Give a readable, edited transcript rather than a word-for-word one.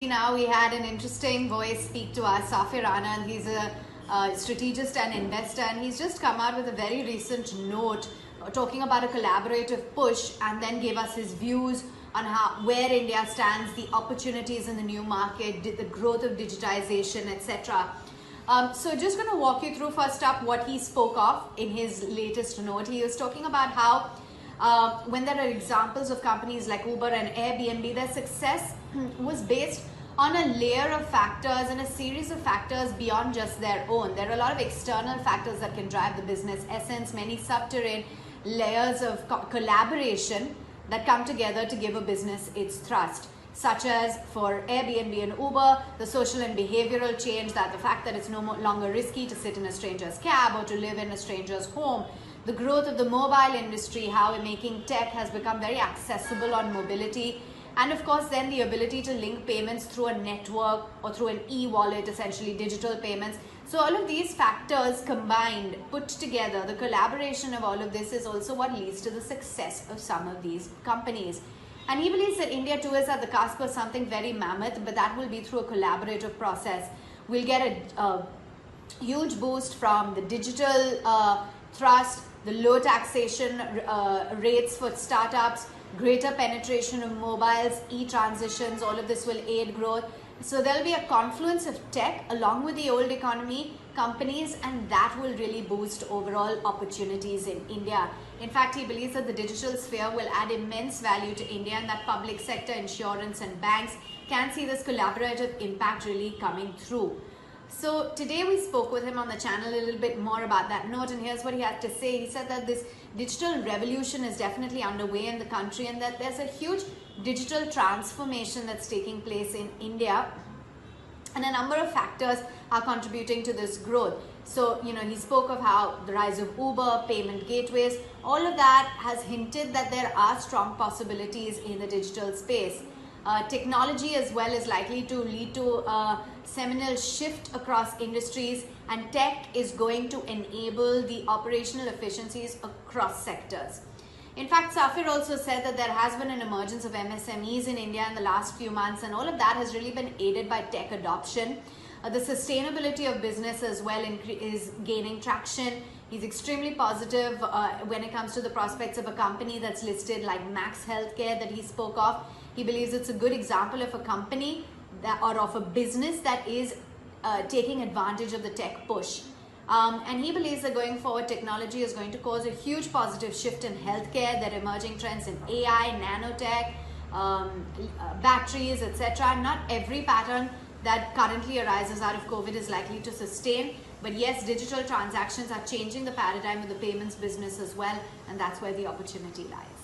Now we had an interesting voice speak to us, Safir Anand. He's a strategist and investor, and he's just come out with a very recent note talking about a collaborative push, and then gave us his views on where India stands, the opportunities in the new market, the growth of digitization, etc. So just going to walk you through first up what he spoke of in his latest note. He was talking about how when there are examples of companies like Uber and Airbnb, their success was based on a layer of factors and a series of factors beyond just their own. There are a lot of external factors that can drive the business essence, many subterranean layers of collaboration that come together to give a business its thrust, such as for Airbnb and Uber, the social and behavioral change, that the fact that it's no longer risky to sit in a stranger's cab or to live in a stranger's home, the growth of the mobile industry, how making tech has become very accessible on mobility, and of course then the ability to link payments through a network or through an e-wallet, essentially digital payments. So all of these factors combined, put together, the collaboration of all of this is also what leads to the success of some of these companies. And he believes that India too is at the cusp of something very mammoth, but that will be through a collaborative process. We'll get a huge boost from the digital thrust, the low taxation rates for startups, greater penetration of mobiles, e-transitions, all of this will aid growth. So there'll be a confluence of tech along with the old economy, companies, and that will really boost overall opportunities in India. In fact, he believes that the digital sphere will add immense value to India, and that public sector, insurance and banks can see this collaborative impact really coming through. So today we spoke with him on the channel a little bit more about that note, and here's what he had to say. He said that this digital revolution is definitely underway in the country, and that there's a huge digital transformation that's taking place in India, and a number of factors are contributing to this growth. So, he spoke of how the rise of Uber, payment gateways, all of that has hinted that there are strong possibilities in the digital space. Technology as well is likely to lead to a seminal shift across industries, and tech is going to enable the operational efficiencies across sectors. In fact, Safir also said that there has been an emergence of MSMEs in India in the last few months, and all of that has really been aided by tech adoption. The sustainability of business as well is gaining traction. He's extremely positive when it comes to the prospects of a company that's listed like Max Healthcare that he spoke of. He believes it's a good example of a company or of a business that is taking advantage of the tech push. And he believes that going forward, technology is going to cause a huge positive shift in healthcare. There are emerging trends in AI, nanotech, batteries, etc. Not every pattern that currently arises out of COVID is likely to sustain. But yes, digital transactions are changing the paradigm of the payments business as well, and that's where the opportunity lies.